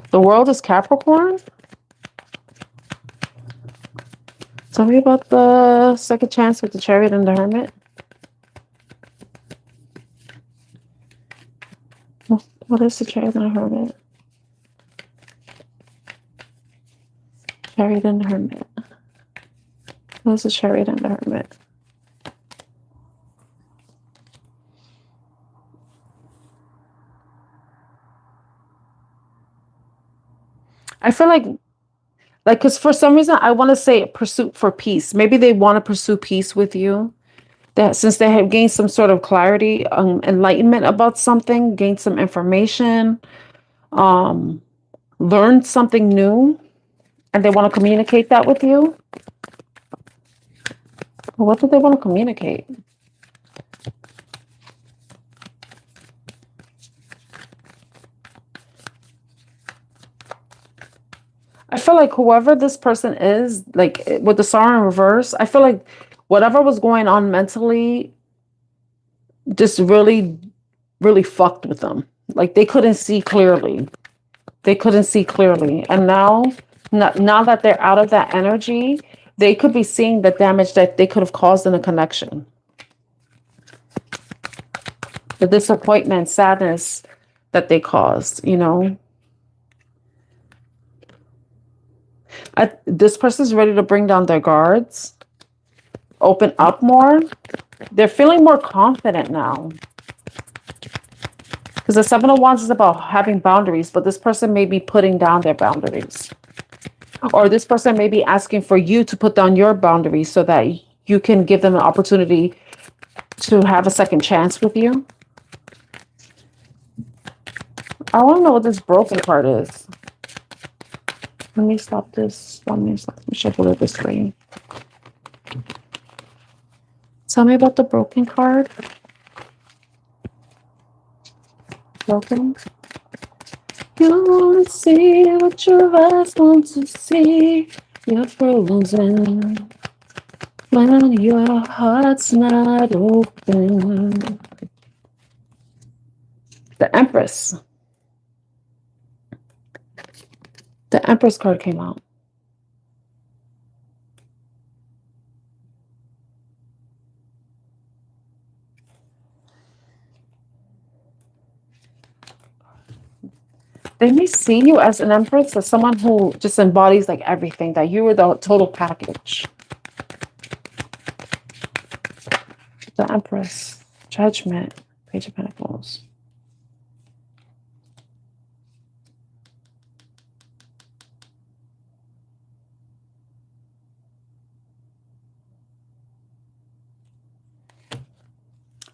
[SPEAKER 1] The world is Capricorn. Tell me about the second chance with the Chariot and the Hermit. What is the Chariot and the Hermit? Chariot and the Hermit. What is the Chariot and the Hermit? I feel like, because for some reason, I want to say pursuit for peace. Maybe they want to pursue peace with you. That since they have gained some sort of clarity, enlightenment about something, gained some information, learned something new, and they want to communicate that with you. What do they want to communicate? I feel like whoever this person is, like with the Star in reverse, I feel like whatever was going on mentally just really, really fucked with them. Like they couldn't see clearly. They couldn't see clearly. And now that they're out of that energy, they could be seeing the damage that they could have caused in a connection. The disappointment, sadness that they caused, you know. This person's ready to bring down their guards, open up more. They're feeling more confident now. Because the Seven of Wands is about having boundaries, but this person may be putting down their boundaries. Or this person may be asking for you to put down your boundaries so that you can give them an opportunity to have a second chance with you. I want to know what this broken part is. Let me stop this. Let me shuffle it this way. Tell me about the broken card. Broken. You wanna see what your eyes want to see. You're frozen when your heart's not open. The Empress. The Empress card came out. They may see you as an Empress, as someone who just embodies like everything, that you were the total package. The Empress, Judgment, Page of Pentacles.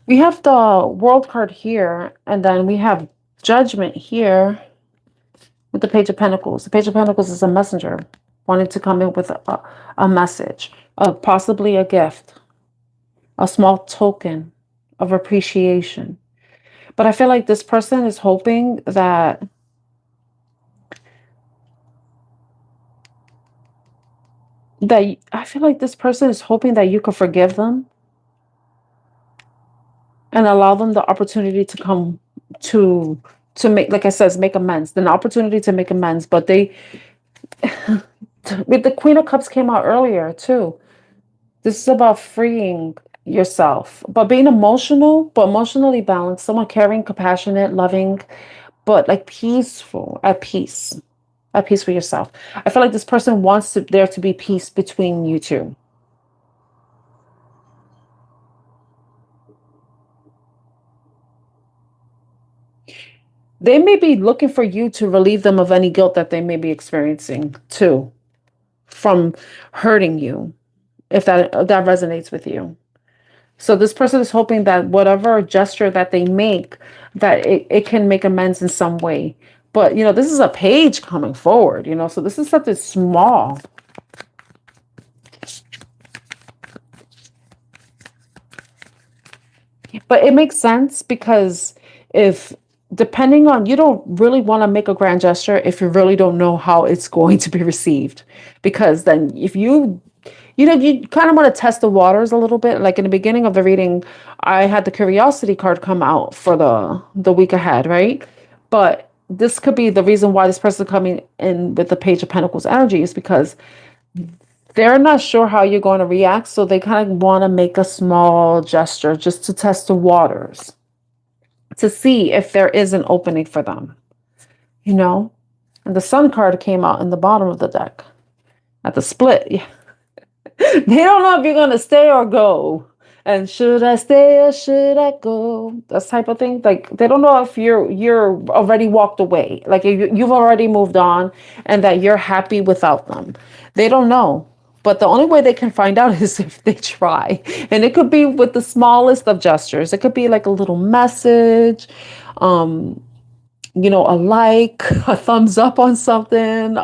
[SPEAKER 1] We have the World card here, and then we have Judgment here with the Page of Pentacles. The Page of Pentacles is a messenger wanting to come in with a message, possibly a gift, a small token of appreciation. But I feel like this person is hoping that I feel like this person is hoping that you could forgive them and allow them the opportunity to come to make, like I said, make amends. An opportunity to make amends. But they, with the Queen of Cups came out earlier too. This is about freeing yourself, but being emotional, but emotionally balanced, someone caring, compassionate, loving, but like peaceful, at peace with yourself. I feel like this person wants there to be peace between you two. They may be looking for you to relieve them of any guilt that they may be experiencing too, from hurting you, if that resonates with you. So this person is hoping that whatever gesture that they make, that it can make amends in some way. But, you know, this is a page coming forward, you know, so this is something small. But it makes sense because depending on, you don't really want to make a grand gesture if you really don't know how it's going to be received. Because then if you kind of want to test the waters a little bit. Like in the beginning of the reading, I had the curiosity card come out for the week ahead, right? But this could be the reason why this person coming in with the Page of Pentacles energy is because they're not sure how you're going to react. So they kind of want to make a small gesture just to test the waters, to see if there is an opening for them, you know? And the Sun card came out in the bottom of the deck at the split. Yeah. They don't know if you're going to stay or go. And should I stay or should I go? That type of thing. Like, they don't know if you're already walked away. Like, you've already moved on and that you're happy without them. They don't know. But the only way they can find out is if they try. And it could be with the smallest of gestures. It could be like a little message, you know, a like, a thumbs up on something,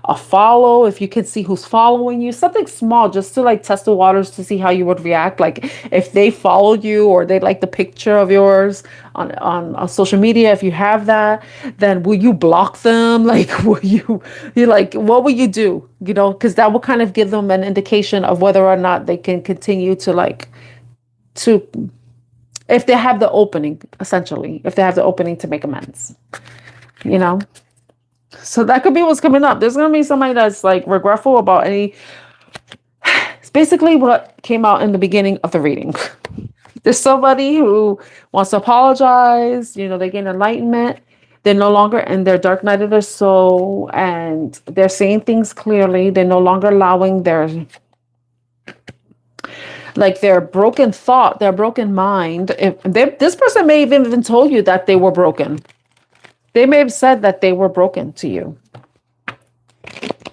[SPEAKER 1] a follow, if you can see who's following you, something small, just to like test the waters to see how you would react. Like if they followed you or they like the picture of yours on social media, if you have that, then will you block them? Like, you like, what will you do? You know, because that will kind of give them an indication of whether or not they can continue to if they have the opening, essentially, if they have the opening to make amends, you know? So that could be what's coming up. There's going to be somebody that's like regretful about it's basically what came out in the beginning of the reading. There's somebody who wants to apologize, you know, they gain enlightenment. They're no longer in their dark night of their soul and they're seeing things clearly. They're no longer allowing their broken thought, their broken mind. This person may have even told you that they were broken. They may have said that they were broken to you.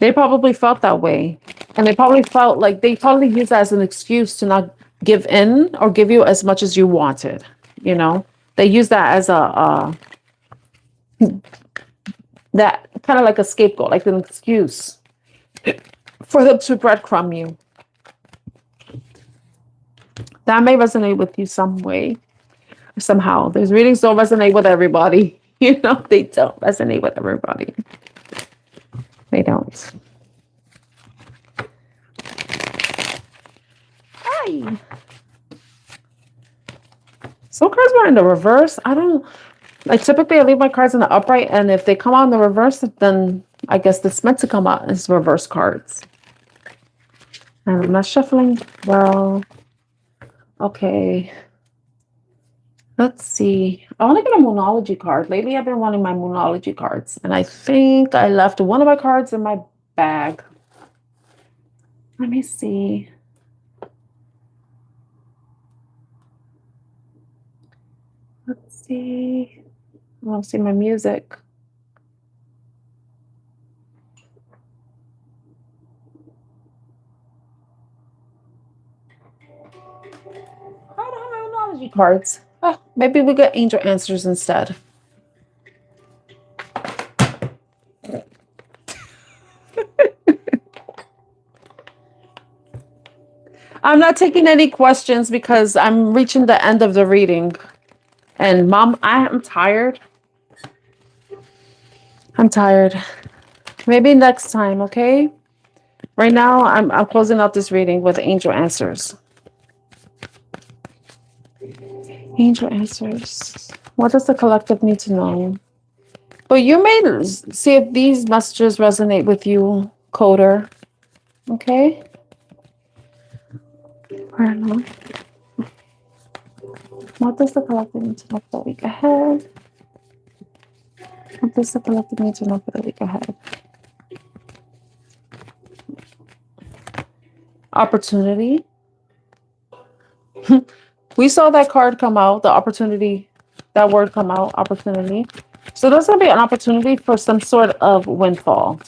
[SPEAKER 1] They probably felt that way. And they probably felt like they probably used that as an excuse to not give in or give you as much as you wanted. You know, they use that as that kind of like a scapegoat, like an excuse for them to breadcrumb you. That may resonate with you some way, somehow. These readings don't resonate with everybody. You know, they don't resonate with everybody. They don't. Hi. Some cards were in the reverse. I don't, like, typically I leave my cards in the upright, and if they come out in the reverse, then I guess it's meant to come out as reverse cards. And I'm not shuffling well. Okay. Let's see. I want to get a Moonology card. Lately, I've been wanting my Moonology cards, and I think I left one of my cards in my bag. Let me see. Let's see. I want to see my music. I don't have my Moonology cards. Oh, maybe we get angel answers instead. I'm not taking any questions because I'm reaching the end of the reading. And Mom, I am tired. I'm tired. Maybe next time, okay? Right now, I'm closing out this reading with angel answers. Angel answers. What does the collective need to know? But you may see if these messages resonate with you, coder. Okay? I don't know. What does the collective need to know for the week ahead? What does the collective need to know for the week ahead? Opportunity. We saw that card come out, the opportunity, that word come out, opportunity. So there's going to be an opportunity for some sort of windfall.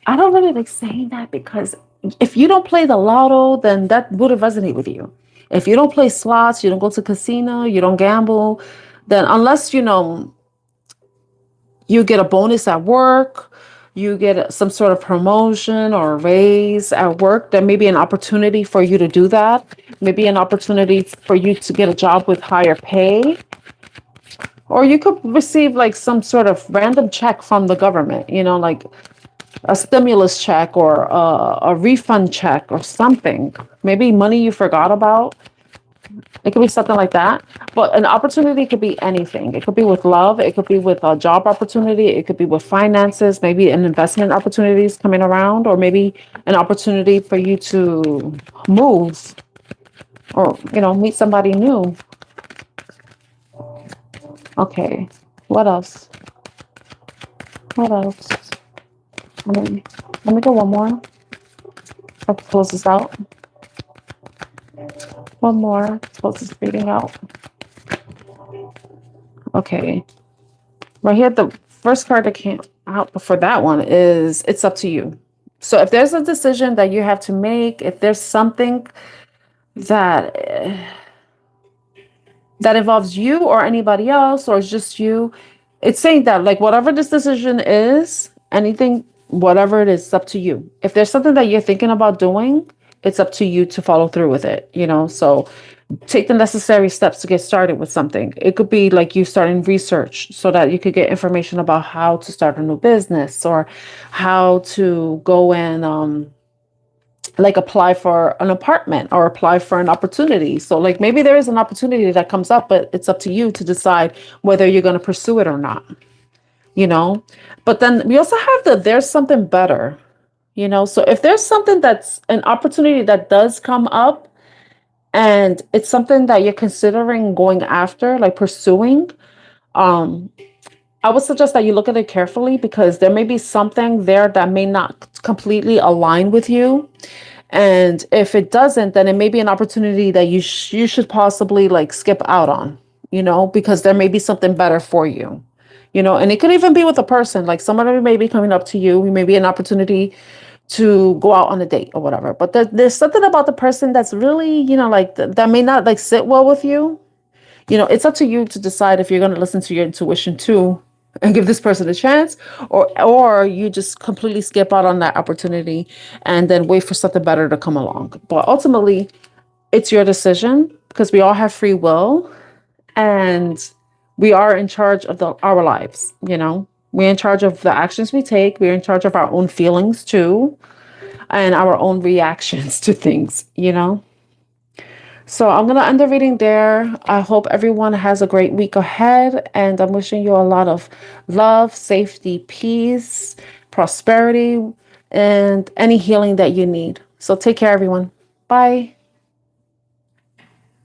[SPEAKER 1] I don't really like saying that because if you don't play the lotto, then that wouldn't resonate with you. If you don't play slots, you don't go to casino, you don't gamble, then unless, you know, you get a bonus at work, you get some sort of promotion or a raise at work, there may be an opportunity for you to do that. Maybe an opportunity for you to get a job with higher pay. Or you could receive like some sort of random check from the government, you know, like a stimulus check or a refund check or something. Maybe money you forgot about. It could be something like that. But an opportunity could be anything. It could be with love. It could be with a job opportunity. It could be with finances, maybe an investment opportunities coming around, or maybe an opportunity for you to move or, you know, meet somebody new. Okay. What else? What else? Let me go one more. I'll close this out. One more. Close this reading out. Okay. Right here, the first card that came out before that one is it's up to you. So if there's a decision that you have to make, if there's something that involves you or anybody else, or it's just you, it's saying that like whatever this decision is, anything, whatever it is, it's up to you. If there's something that you're thinking about doing, it's up to you to follow through with it, you know? So take the necessary steps to get started with something. It could be like you starting research so that you could get information about how to start a new business or how to go and like apply for an apartment or apply for an opportunity. So like maybe there is an opportunity that comes up, but it's up to you to decide whether you're going to pursue it or not, you know? But then we also have there's something better, you know? So if there's something that's an opportunity that does come up and it's something that you're considering going after, like pursuing, I would suggest that you look at it carefully because there may be something there that may not completely align with you. And if it doesn't, then it may be an opportunity that you should possibly like skip out on, you know, because there may be something better for you, you know, and it could even be with a person, like somebody may be coming up to you, maybe an opportunity to go out on a date or whatever. But there's something about the person that's really, you know, like that may not like sit well with you. You know, it's up to you to decide if you're going to listen to your intuition too and give this person a chance, or you just completely skip out on that opportunity and then wait for something better to come along. But ultimately, it's your decision because we all have free will, and We are in charge of our lives, you know. We're in charge of the actions we take. We're in charge of our own feelings too, and our own reactions to things, you know. So I'm going to end the reading there. I hope everyone has a great week ahead, and I'm wishing you a lot of love, safety, peace, prosperity, and any healing that you need. So take care, everyone. Bye.